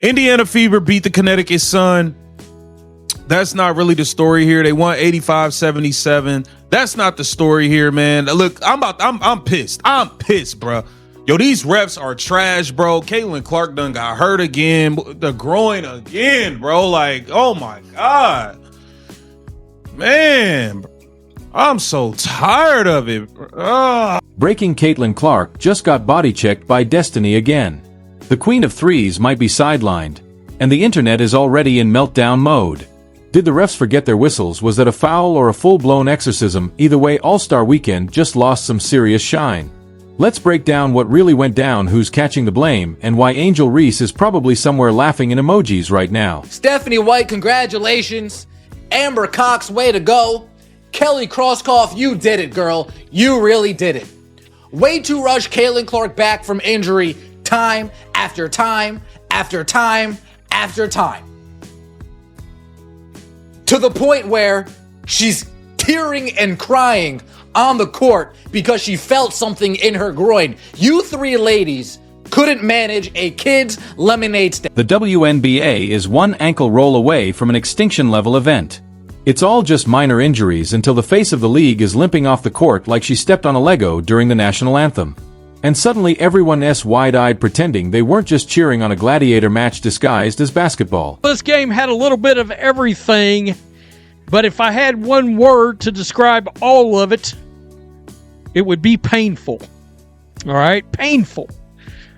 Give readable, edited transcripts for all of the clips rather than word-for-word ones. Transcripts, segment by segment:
Indiana Fever beat the Connecticut Sun. That's not really the story here. They won 85-77. That's not the story here, man. Look, I'm pissed. I'm pissed, bro. Yo, these refs are trash, bro. Caitlin Clark done got hurt again. The groin again, bro. Like, oh my God. Man, I'm so tired of it. Breaking Caitlin Clark just got body checked by Destiny again. The Queen of Threes might be sidelined, and the internet is already in meltdown mode. Did the refs forget their whistles? Was that a foul or a full-blown exorcism? Either way, All-Star Weekend just lost some serious shine. Let's break down what really went down, who's catching the blame, and why Angel Reese is probably somewhere laughing in emojis right now. Stephanie White, congratulations. Amber Cox, way to go. Kelly Krauskopf, you did it, girl. You really did it. Way to rush Caitlin Clark back from injury time after time after time after time. To the point where she's tearing and crying on the court because she felt something in her groin. You three ladies couldn't manage a kid's lemonade stand. The WNBA is one ankle roll away from an extinction-level event. It's all just minor injuries until the face of the league is limping off the court like she stepped on a Lego during the national anthem. And suddenly everyone's wide-eyed pretending they weren't just cheering on a gladiator match disguised as basketball. This game had a little bit of everything, but if I had one word to describe all of it, it would be painful. All right? Painful.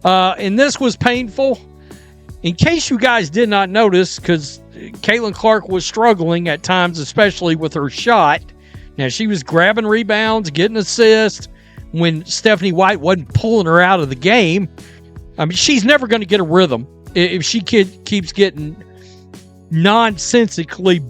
And this was painful. In case you guys did not notice, because Caitlin Clark was struggling at times, especially with her shot. Now, she was grabbing rebounds, getting assists when Stephanie White wasn't pulling her out of the game. I mean, she's never going to get a rhythm if she keeps getting nonsensically.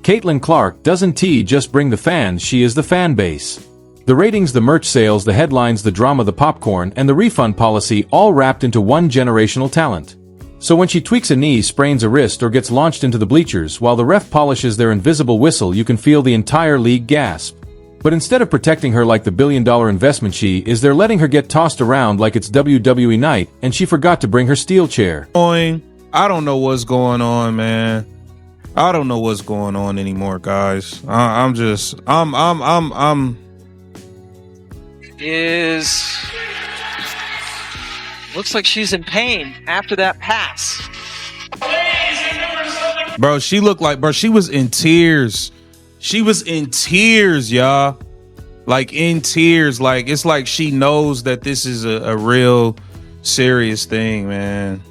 Caitlin Clark doesn't just bring the fans, she is the fan base. The ratings, the merch sales, the headlines, the drama, the popcorn, and the refund policy all wrapped into one generational talent. So when she tweaks a knee, sprains a wrist, or gets launched into the bleachers while the ref polishes their invisible whistle, you can feel the entire league gasp. But instead of protecting her like the billion-dollar investment she is, they're letting her get tossed around like it's WWE night, and she forgot to bring her steel chair. I don't know what's going on, man. I don't know what's going on anymore, guys. Looks like she's in pain after that pass. Bro, she looked like, bro, she was in tears. She was in tears, y'all. Like, in tears. Like, it's like she knows that this is a real serious thing, man.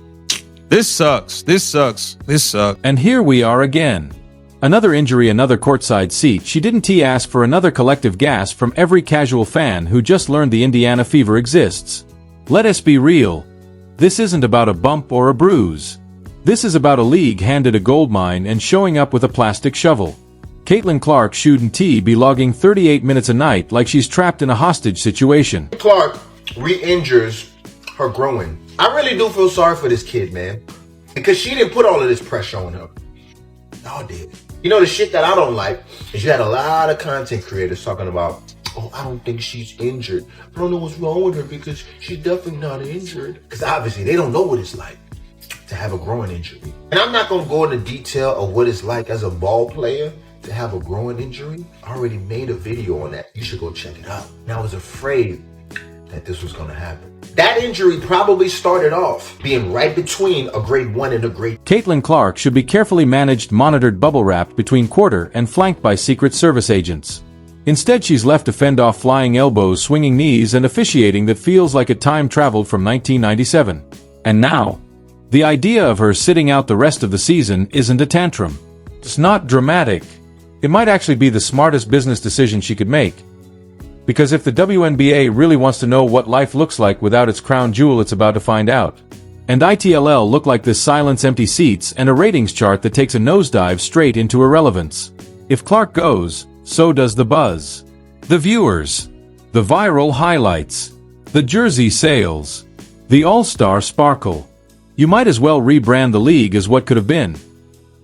This sucks. This sucks. This sucks. And here we are again. Another injury, another courtside seat. She didn't ask for another collective gasp from every casual fan who just learned the Indiana Fever exists. Let us be real. This isn't about a bump or a bruise. This is about a league handed a gold mine and showing up with a plastic shovel. Caitlin Clark shouldn't be logging 38 minutes a night like she's trapped in a hostage situation. Clark re-injures her groin. I really do feel sorry for this kid, man. Because she didn't put all of this pressure on her. Y'all did. You know, the shit that I don't like is you had a lot of content creators talking about, oh, I don't think she's injured. I don't know what's wrong with her because she's definitely not injured. Because obviously they don't know what it's like to have a groin injury. And I'm not going to go into detail of what it's like as a ball player to have a groin injury. I already made a video on that. You should go check it out. And I was afraid that this was going to happen. That injury probably started off being right between a grade 1 and a grade. Caitlin Clark should be carefully managed, monitored, bubble wrapped between quarter and flanked by Secret Service agents. Instead, she's left to fend off flying elbows, swinging knees, and officiating that feels like it time traveled from 1997. And now, the idea of her sitting out the rest of the season isn't a tantrum. It's not dramatic. It might actually be the smartest business decision she could make. Because if the WNBA really wants to know what life looks like without its crown jewel, it's about to find out. And ITLL look like this silence, empty seats, and a ratings chart that takes a nosedive straight into irrelevance. If Clark goes, so does the buzz. The viewers. The viral highlights. The jersey sales. The all-star sparkle. You might as well rebrand the league as what could have been.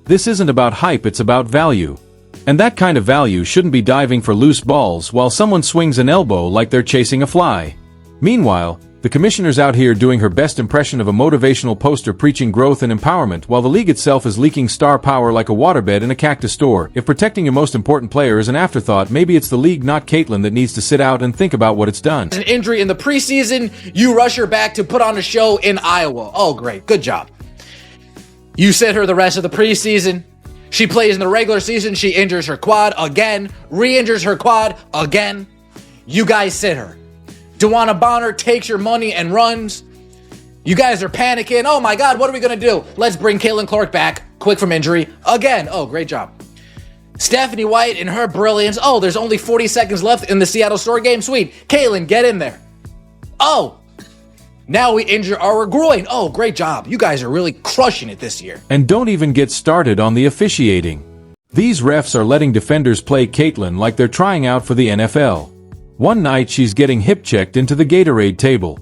This isn't about hype, it's about value. And that kind of value shouldn't be diving for loose balls while someone swings an elbow like they're chasing a fly. Meanwhile, the The commissioner's out here doing her best impression of a motivational poster preaching growth and empowerment, while the league itself is leaking star power like a waterbed in a cactus store. If protecting your most important player is an afterthought, maybe it's the league, not Caitlyn, that needs to sit out and think about what it's done. An injury in the preseason, you rush her back to put on a show in Iowa. Oh, great. Good job. You sit her the rest of the preseason. She plays in the regular season. She injures her quad again, re-injures her quad again. You guys sit her. Dewana Bonner takes your money and runs. You guys are panicking. Oh my God, what are we going to do? Let's bring Caitlin Clark back, quick from injury, again. Oh, great job. Stephanie White in her brilliance. Oh, there's only 40 seconds left in the Seattle Storm game. Sweet. Caitlin, get in there. Oh, now we injure our groin. Oh, great job. You guys are really crushing it this year. And don't even get started on the officiating. These refs are letting defenders play Caitlyn like they're trying out for the NFL. One night she's getting hip-checked into the Gatorade table.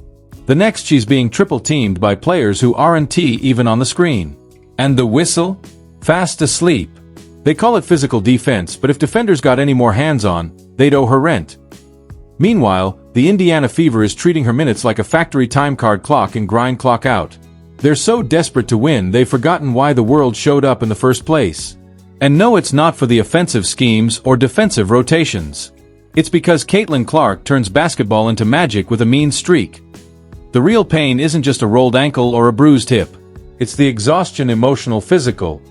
The next she's being triple-teamed by players who aren't even on the screen. And the whistle? Fast asleep. They call it physical defense, but if defenders got any more hands on, they'd owe her rent. Meanwhile, the Indiana Fever is treating her minutes like a factory time card clock and grind clock out. They're so desperate to win they've forgotten why the world showed up in the first place. And no, it's not for the offensive schemes or defensive rotations. It's because Caitlin Clark turns basketball into magic with a mean streak. The real pain isn't just a rolled ankle or a bruised hip. It's the exhaustion, emotional, physical,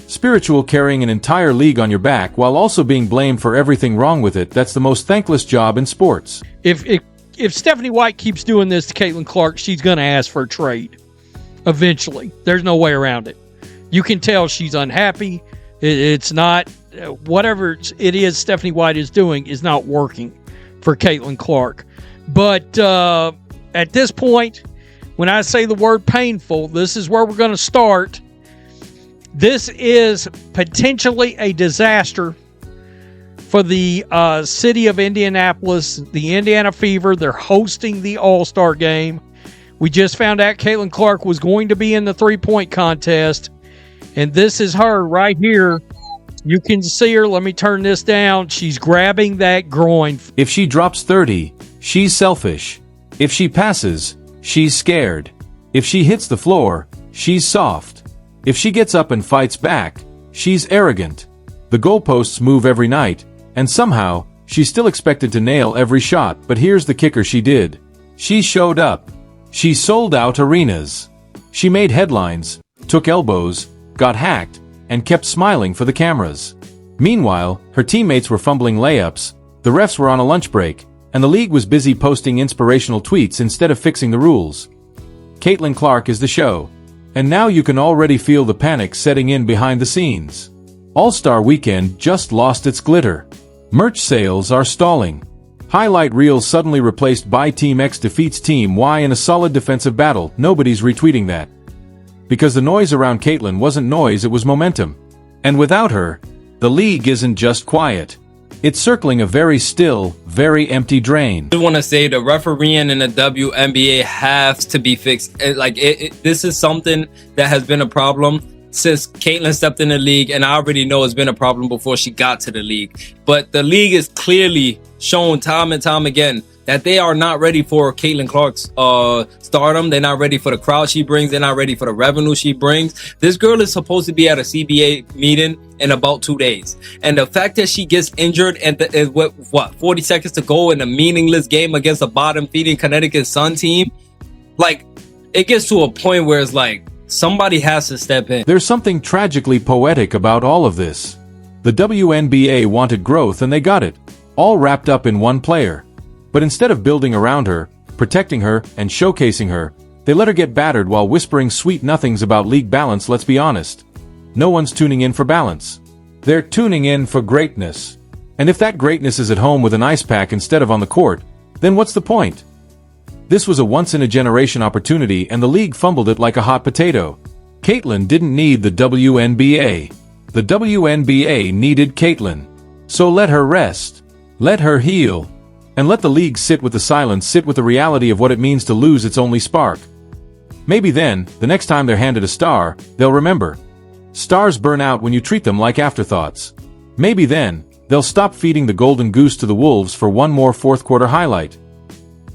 spiritual, carrying an entire league on your back while also being blamed for everything wrong with it. That's the most thankless job in sports. If Stephanie White keeps doing this to Caitlin Clark, she's going to ask for a trade. Eventually. There's no way around it. You can tell she's unhappy. It's not... whatever it is Stephanie White is doing is not working for Caitlin Clark. But at this point, when I say the word painful, this is where we're going to start. This is potentially a disaster for the city of Indianapolis, the Indiana Fever. They're hosting the All-Star game. We just found out Caitlin Clark was going to be in the three-point contest. And this is her right here. You can see her. Let me turn this down. She's grabbing that groin. If she drops 30, she's selfish. If she passes, she's scared. If she hits the floor, she's soft. If she gets up and fights back, she's arrogant. The goalposts move every night, and somehow, she's still expected to nail every shot. But here's the kicker: she did. She showed up. She sold out arenas. She made headlines, took elbows, got hacked, and kept smiling for the cameras. Meanwhile, her teammates were fumbling layups, the refs were on a lunch break, and the league was busy posting inspirational tweets instead of fixing the rules. Caitlin Clark is the show. And now you can already feel the panic setting in behind the scenes. All-Star Weekend just lost its glitter. Merch sales are stalling. Highlight reels suddenly replaced by Team X defeats Team Y in a solid defensive battle. Nobody's retweeting that. Because the noise around Caitlin wasn't noise, it was momentum. And without her, the league isn't just quiet. It's circling a very still, very empty drain. I want to say the refereeing in the WNBA has to be fixed. This is something that has been a problem since Caitlin stepped in the league, and I already know it's been a problem before she got to the league. But the league is clearly shown time and time again that they are not ready for Caitlin Clark's stardom. They're not ready for the crowd she brings. They're not ready for the revenue she brings. This girl is supposed to be at a CBA meeting in about 2 days. And the fact that she gets injured and 40 seconds to go in a meaningless game against a bottom-feeding Connecticut Sun team, like, it gets to a point where it's like, somebody has to step in. There's something tragically poetic about all of this. The WNBA wanted growth and they got it, all wrapped up in one player. But instead of building around her, protecting her, and showcasing her, they let her get battered while whispering sweet nothings about league balance. Let's be honest. No one's tuning in for balance. They're tuning in for greatness. And if that greatness is at home with an ice pack instead of on the court, then what's the point? This was a once-in-a-generation opportunity and the league fumbled it like a hot potato. Caitlin didn't need the WNBA. The WNBA needed Caitlin. So let her rest. Let her heal. And let the league sit with the silence, sit with the reality of what it means to lose its only spark. Maybe then, the next time they're handed a star, they'll remember. Stars burn out when you treat them like afterthoughts. Maybe then, they'll stop feeding the golden goose to the wolves for one more fourth-quarter highlight.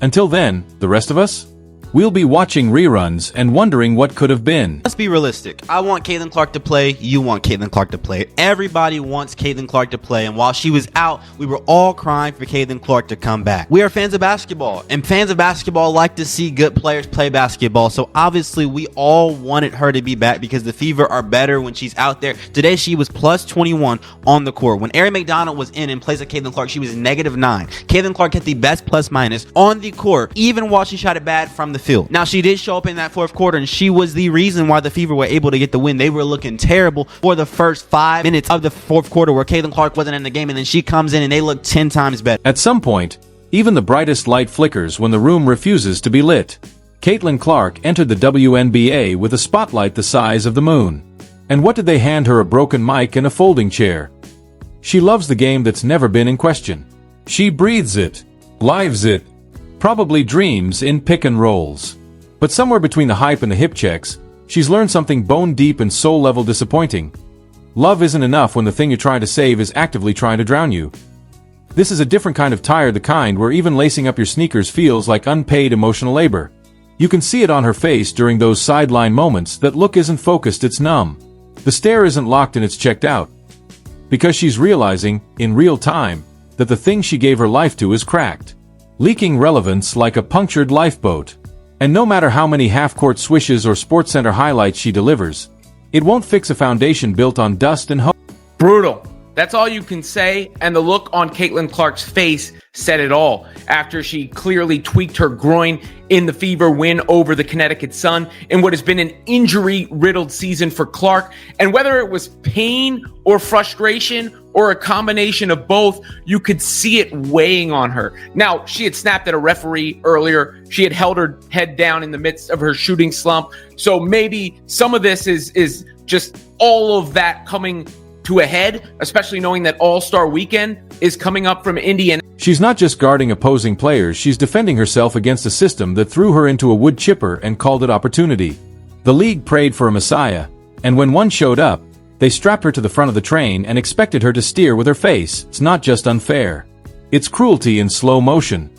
Until then, the rest of us? We'll be watching reruns and wondering what could have been. Let's be realistic. I want Caitlin Clark to play. You want Caitlin Clark to play. Everybody wants Caitlin Clark to play. And while she was out, we were all crying for Caitlin Clark to come back. We are fans of basketball, and fans of basketball like to see good players play basketball. So obviously, we all wanted her to be back because the Fever are better when she's out there. Today, she was plus 21 on the court. When Erin McDonald was in place of Caitlin Clark, she was -9. Caitlin Clark had the best plus minus on the court, even while she shot it bad from the field. Now, she did show up in that fourth quarter, and she was the reason why the Fever were able to get the win. They were looking terrible for the first 5 minutes of the fourth quarter where Caitlin Clark wasn't in the game, and then she comes in and they look 10 times better. At some point, even the brightest light flickers when the room refuses to be lit. Caitlin Clark entered the WNBA with a spotlight the size of the moon. And what did they hand her? A broken mic and a folding chair. She loves the game that's never been in question. She breathes it, lives it, probably dreams in pick and rolls. But somewhere between the hype and the hip checks, she's learned something bone deep and soul level disappointing. Love isn't enough when the thing you're trying to save is actively trying to drown you. This is a different kind of tired, the kind where even lacing up your sneakers feels like unpaid emotional labor. You can see it on her face during those sideline moments. That look isn't focused, it's numb. The stare isn't locked and it's checked out. Because she's realizing, in real time, that the thing she gave her life to is cracked. Leaking relevance like a punctured lifeboat. And no matter how many half-court swishes or SportsCenter highlights she delivers, it won't fix a foundation built on dust and hope. Brutal. That's all you can say, and the look on Caitlin Clark's face said it all. After she clearly tweaked her groin in the Fever win over the Connecticut Sun in what has been an injury-riddled season for Clark, and whether it was pain or frustration or a combination of both, you could see it weighing on her. Now, she had snapped at a referee earlier. She had held her head down in the midst of her shooting slump. So maybe some of this is just all of that coming to a head, especially knowing that All-Star Weekend is coming up from Indiana. She's not just guarding opposing players, she's defending herself against a system that threw her into a wood chipper and called it opportunity. The league prayed for a messiah, and when one showed up, they strapped her to the front of the train and expected her to steer with her face. It's not just unfair. It's cruelty in slow motion.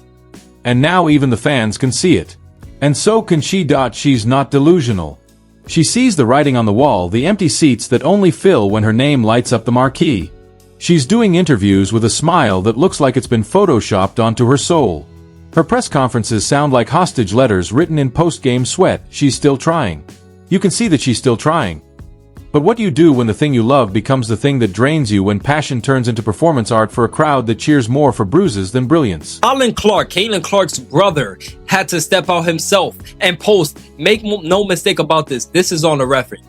And now even the fans can see it. And so can she. She's not delusional. She sees the writing on the wall, the empty seats that only fill when her name lights up the marquee. She's doing interviews with a smile that looks like it's been photoshopped onto her soul. Her press conferences sound like hostage letters written in post-game sweat. She's still trying. You can see that she's still trying. But what do you do when the thing you love becomes the thing that drains you, when passion turns into performance art for a crowd that cheers more for bruises than brilliance? Colin Clark, Caitlin Clark's brother, had to step out himself and post. Make no mistake about this. This is on the record.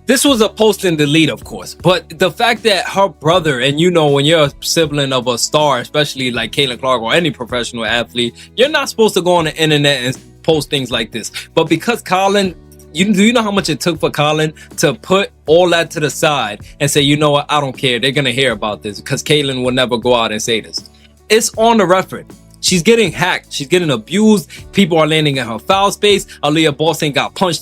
This was a post and delete, of course, but the fact that her brother, and you know, when you're a sibling of a star, especially like Caitlin Clark or any professional athlete, you're not supposed to go on the internet and post things like this. But because Colin, do you know how much it took for Colin to put all that to the side and say, you know what, I don't care, they're going to hear about this, because Caitlin will never go out and say this. It's on the record. She's getting hacked. She's getting abused. People are landing in her foul space. Aaliyah Boston got punched